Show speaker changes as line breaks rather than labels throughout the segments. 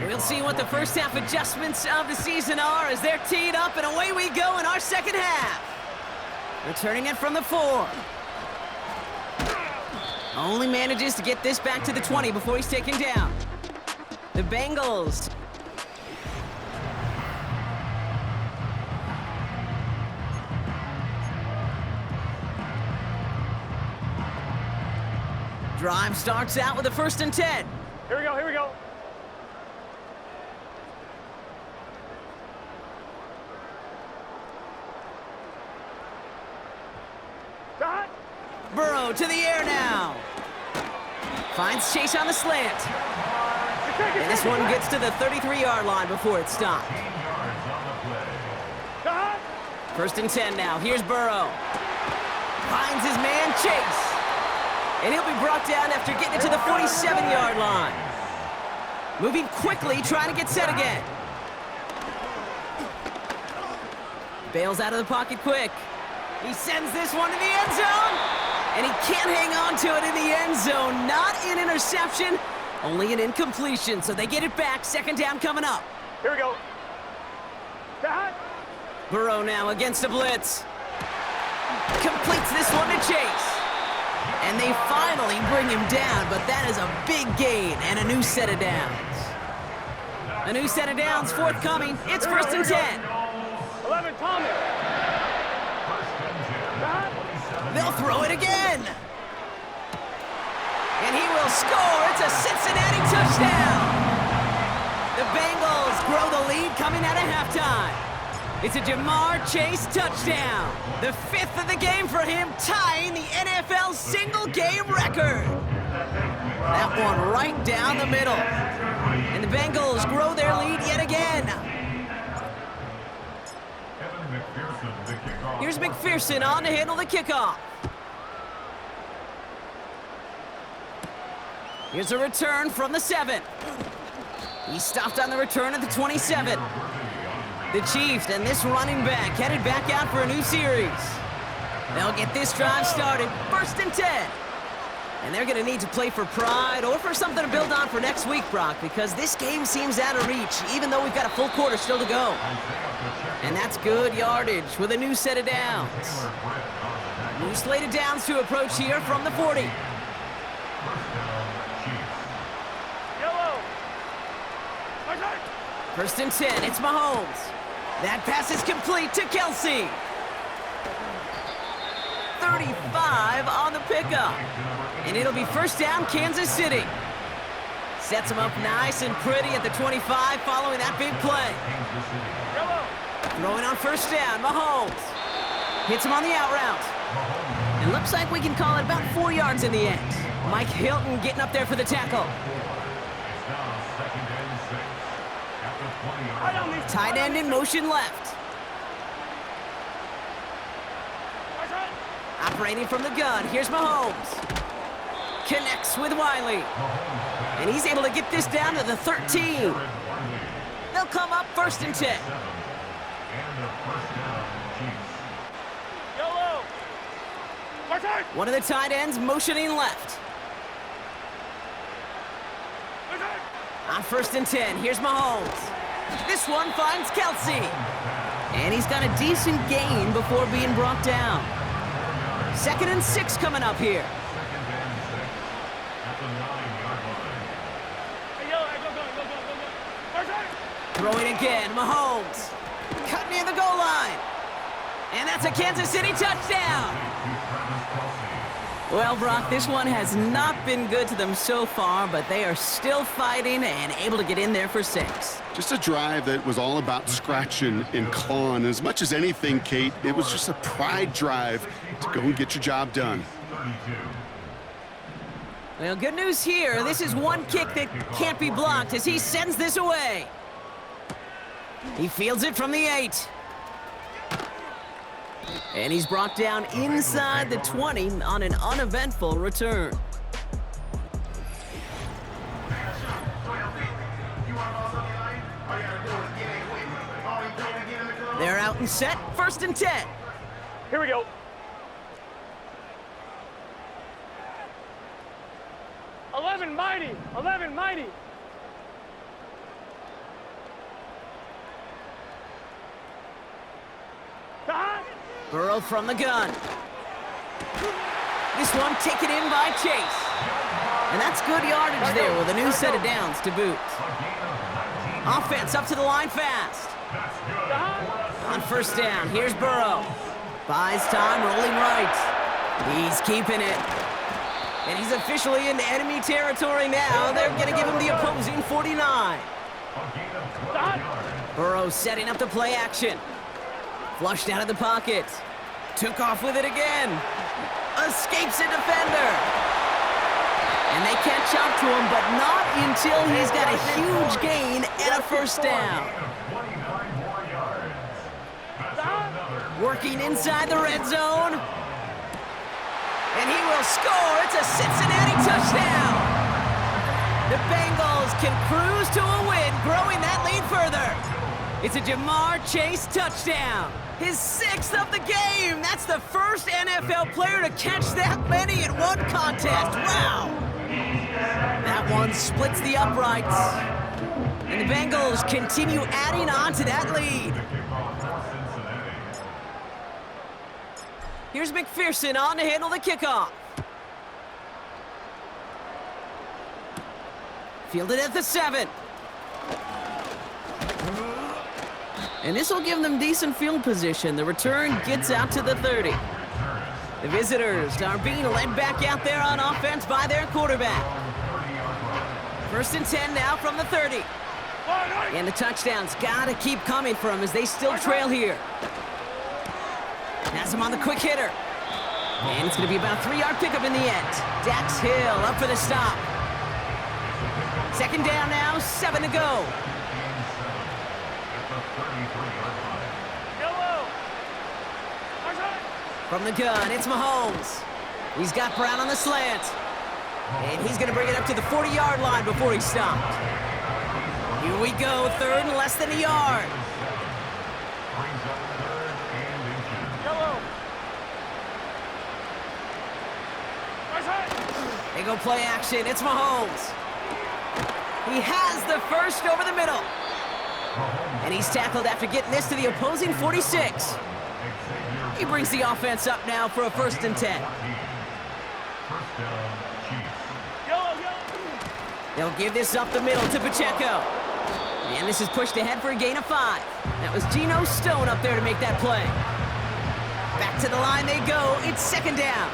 We'll see what the first half adjustments of the season are as they're teed up, and away we go in our second half. Returning it from the 4. Only manages to get this back to the 20 before he's taken down. The Bengals. Drive starts out with a 1st and 10.
Here we go, here we go.
Burrow to the air now. Finds Chase on the slant. And this one gets to the 33-yard line before it's stopped. 1st and 10 now. Here's Burrow. Finds his man Chase. And he'll be brought down after getting it to the 47-yard line. Moving quickly, trying to get set again. Bails out of the pocket quick. He sends this one to the end zone. And he can't hang on to it in the end zone. Not an interception, only an incompletion. So they get it back. 2nd down coming up.
Here we go.
Burrow now against a blitz. Completes this one to Chase. And they finally bring him down, but that is a big gain and a new set of downs. A new set of downs forthcoming. It's 1st and 10.
11, Thomas.
They'll throw it again. And he will score. It's a Cincinnati touchdown. The Bengals grow the lead coming out of halftime. It's a Jamar Chase touchdown. The 5th of the game for him, tying the NFL single-game record. That one right down the middle. And the Bengals grow their lead yet again. Here's McPherson on to handle the kickoff. Here's a return from the 7. He stopped on the return at the 27. The Chiefs and this running back headed back out for a new series. They'll get this drive started, 1st and 10. And they're going to need to play for pride or for something to build on for next week, Brock, because this game seems out of reach, even though we've got a full quarter still to go. And that's good yardage with a new set of downs. New slate of downs to approach here from the 40.
Yellow.
1st and 10, it's Mahomes. That pass is complete to Kelsey. 35 on the pickup. And it'll be 1st down, Kansas City. Sets him up nice and pretty at the 25 following that big play. Throwing on 1st down, Mahomes. Hits him on the out route. And looks like we can call it about 4 yards in the end. Mike Hilton getting up there for the tackle. Tight end in motion left. Operating from the gun, here's Mahomes. Connects with Wiley. And he's able to get this down to the 13. They'll come up 1st and 10. One of the tight ends motioning left. On 1st and 10, here's Mahomes. This one finds Kelsey. And he's got a decent gain before being brought down. 2nd and 6 coming up here. Throwing again, Mahomes. Cut near the goal line. And that's a Kansas City touchdown. Well, Brock, this one has not been good to them so far, but they are still fighting and able to get in there for 6.
Just a drive that was all about scratching and clawing. As much as anything, Kate, it was just a pride drive to go and get your job done.
Well, good news here. This is one kick that can't be blocked as he sends this away. He fields it from the 8. And he's brought down inside the 20 on an uneventful return. They're out and set, 1st and 10.
Here we go. 11 mighty.
Burrow from the gun. This one taken in by Chase. And that's good yardage there with a new set of downs to boot. Offense up to the line fast. On first down, here's Burrow. Buys time, rolling right. He's keeping it. And he's officially in enemy territory now. They're going to give him the opposing 49. Burrow setting up the play action. Flushed out of the pocket. Took off with it again. Escapes a defender. And they catch up to him, but not until he's got a huge gain and a first down. Working inside the red zone. And he will score. It's a Cincinnati touchdown. The Bengals can cruise to a win, growing that lead further. It's a Jamar Chase touchdown. His 6th of the game. That's the first NFL player to catch that many in one contest. Wow. That one splits the uprights. And the Bengals continue adding on to that lead. Here's McPherson on to handle the kickoff. Fielded at the 7. And this will give them decent field position. The return gets out to the 30. The visitors are being led back out there on offense by their quarterback. 1st and 10 now from the 30. And the touchdowns got to keep coming for them as they still trail here. Has him on the quick hitter. And it's going to be about a 3-yard pickup in the end. Dax Hill up for the stop. 2nd down now, 7 to go. From the gun, it's Mahomes. He's got Brown on the slant. And he's going to bring it up to the 40-yard line before he's stopped. Here we go, 3rd and less than a yard. They go play action, it's Mahomes. He has the first over the middle. And he's tackled after getting this to the opposing 46. He brings the offense up now for a 1st and 10. They'll give this up the middle to Pacheco. And this is pushed ahead for a gain of 5. That was Geno Stone up there to make that play. Back to the line they go. It's 2nd down.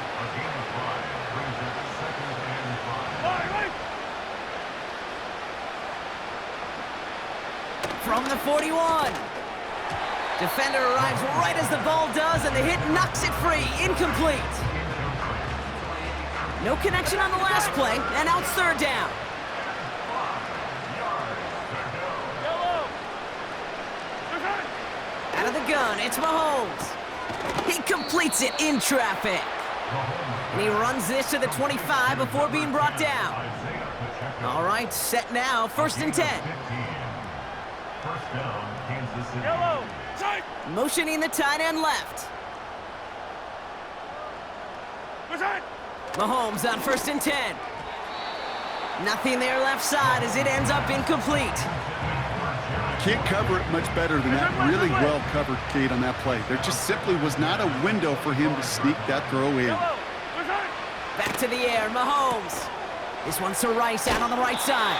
From the 41. Defender arrives right as the ball does, and the hit knocks it free. Incomplete. No connection on the last play, and now it's 3rd down. Out of the gun, it's Mahomes. He completes it in traffic. And he runs this to the 25 before being brought down. All right, set now, 1st and 10. Motioning the tight end left. Mahomes on 1st and 10. Nothing there left side as it ends up incomplete.
Can't cover it much better than that. Really well covered, Kate, on that play. There just simply was not a window for him to sneak that throw in.
Back to the air, Mahomes. This one's to Rice out on the right side.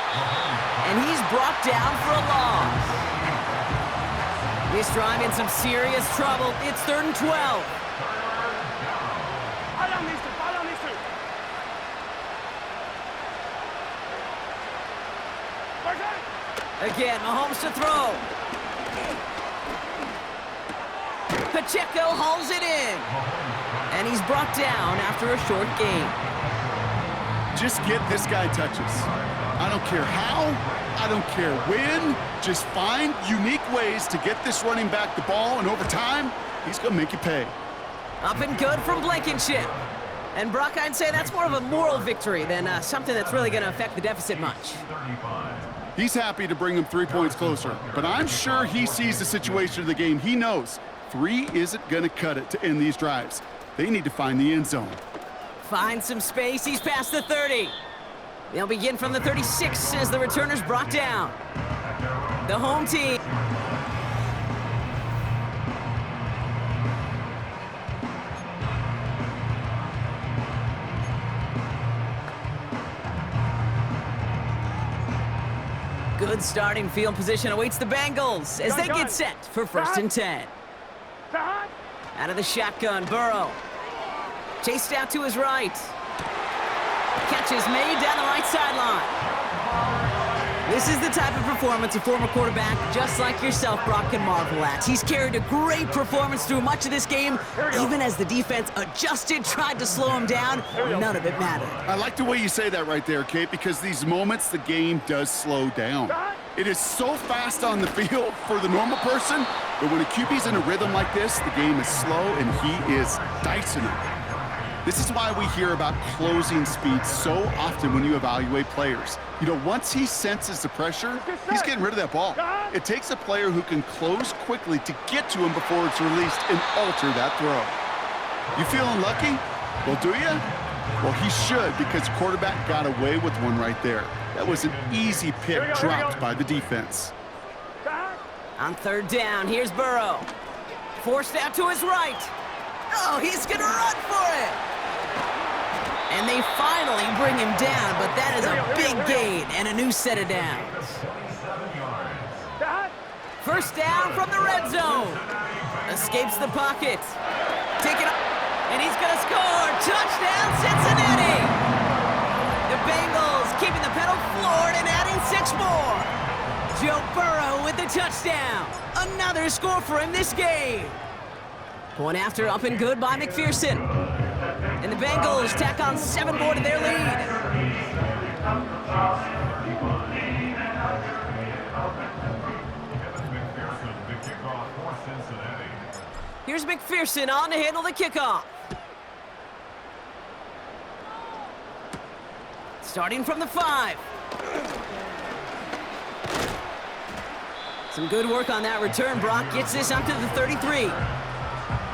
And he's brought down for a loss. This drive in some serious trouble. It's 3rd and 12. Again, Mahomes to throw. Pacheco hauls it in. And he's brought down after a short gain.
Just get this guy touches. I don't care how, I don't care when. Just find unique ways to get this running back the ball, and over time, he's going to make you pay.
Up and good from Blankenship. And Brock, I'd say that's more of a moral victory than something that's really going to affect the deficit much.
He's happy to bring him 3 points closer, but I'm sure he sees the situation of the game. He knows 3 isn't going to cut it to end these drives. They need to find the end zone.
Find some space. He's past the 30. They'll begin from the 36 as the returner's brought down. The home team. Good starting field position awaits the Bengals as they get set for 1st and 10. Out of the shotgun, Burrow. Chased out to his right. Catch is made down the right sideline. This is the type of performance a former quarterback, just like yourself, Brock, can marvel at. He's carried a great performance through much of this game, even as the defense adjusted, tried to slow him down. None of it mattered.
I like the way you say that right there, Kate, because these moments the game does slow down. It is so fast on the field for the normal person, but when a QB's in a rhythm like this, the game is slow and he is dicing it. This is why we hear about closing speed so often when you evaluate players. You know, once he senses the pressure, he's getting rid of that ball. It takes a player who can close quickly to get to him before it's released and alter that throw. You feeling lucky? Well, do you? Well, he should, because quarterback got away with one right there. That was an easy pick dropped by the defense.
On 3rd down, here's Burrow. Forced out to his right. Oh, he's going to run for it. And they finally bring him down, but that is a big gain and a new set of downs. 1st down from the red zone. Escapes the pocket. Take it up, and he's going to score. Touchdown, Cincinnati. The Bengals keeping the pedal floored and adding 6 more. Joe Burrow with the touchdown. Another score for him this game. Point after up and good by McPherson. And the Bengals tack on 7 more to their lead. Here's McPherson on to handle the kickoff. Starting from the 5. Some good work on that return. Brock gets this up to the 33.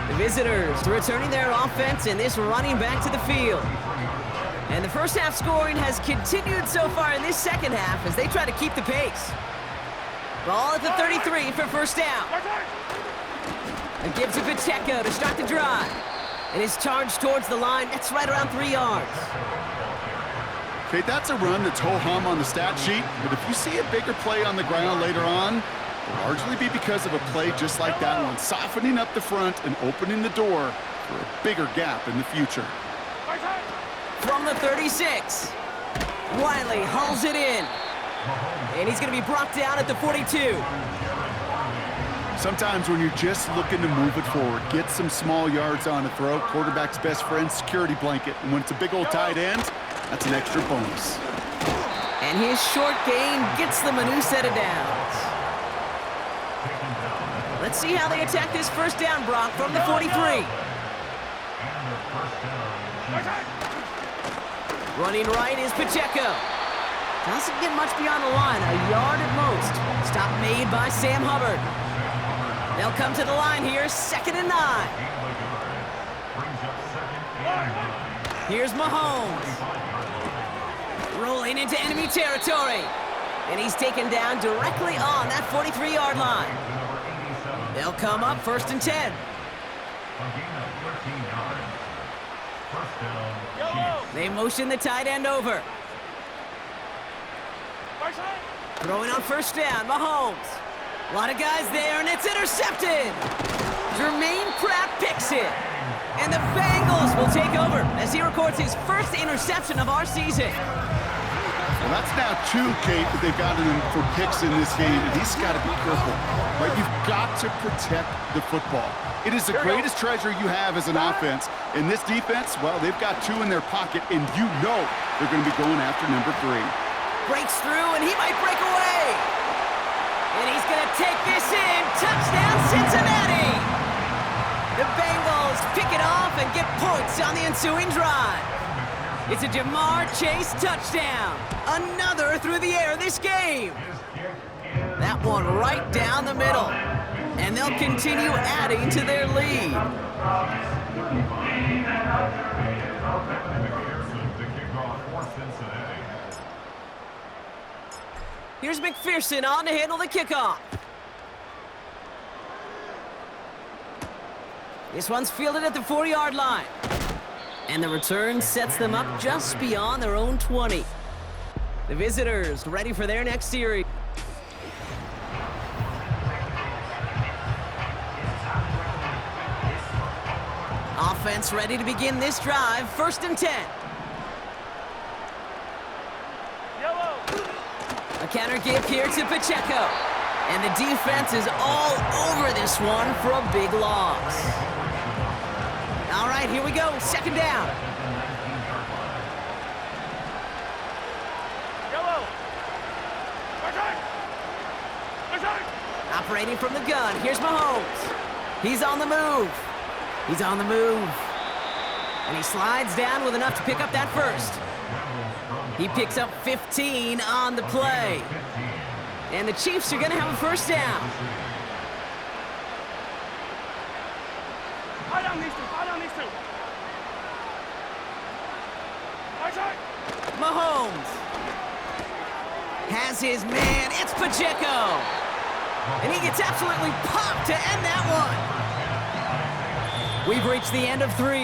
The visitors returning their offense and this running back to the field. And the first half scoring has continued so far in this second half as they try to keep the pace. Ball at the 33 for 1st down. It gives to Pacheco to start the drive. And his charge towards the line, that's right around 3 yards.
Okay, that's a run that's ho-hum on the stat sheet, but if you see a bigger play on the ground later on, it'll largely be because of a play just like that one, softening up the front and opening the door for a bigger gap in the future.
From the 36, Wiley hauls it in. And he's going to be brought down at the 42.
Sometimes when you're just looking to move it forward, get some small yards on a throw, quarterback's best friend, security blanket. And when it's a big old tight end, that's an extra bonus.
And his short gain gets them a new set of downs. Let's see how they attack this 1st down, Brock, from the 43. Running right is Pacheco. Doesn't get much beyond the line, a yard at most. Stop made by Sam Hubbard. They'll come to the line here, 2nd and 9. Here's Mahomes. Rolling into enemy territory. And he's taken down directly on that 43-yard line. They'll come up 1st and 10. They motion the tight end over. Throwing on 1st down, Mahomes. A lot of guys there, and it's intercepted. Jermaine Pratt picks it. And the Bengals will take over as he records his 1st interception of our season.
Well, that's now 2, Kate, that they've gotten him for picks in this game, and he's got to be careful. Right? You've got to protect the football. It is the greatest treasure you have as an offense. In this defense, well, they've got 2 in their pocket, and you know they're going to be going after number 3.
Breaks through, and he might break away. And he's going to take this in. Touchdown, Cincinnati! The Bengals pick it off and get points on the ensuing drive. It's a Jamar Chase touchdown. Another through the air this game. That one right down the middle. And they'll continue adding to their lead. Here's McPherson on to handle the kickoff. This one's fielded at the 4-yard line. And the return sets them up just beyond their own 20. The visitors ready for their next series. offense ready to begin this drive. 1st and 10.
Yellow.
A counter give here to Pacheco. And the defense is all over this one for a big loss. All right, here we go. 2nd down.
Yellow.
Operating from the gun. Here's Mahomes. He's on the move. He's on the move. And he slides down with enough to pick up that first. He picks up 15 on the play. And the Chiefs are going to have a 1st down.
Fire down these two. Fire down these two.
Mahomes has his man. It's Pacheco. And he gets absolutely popped to end that one. We've reached the end of 3.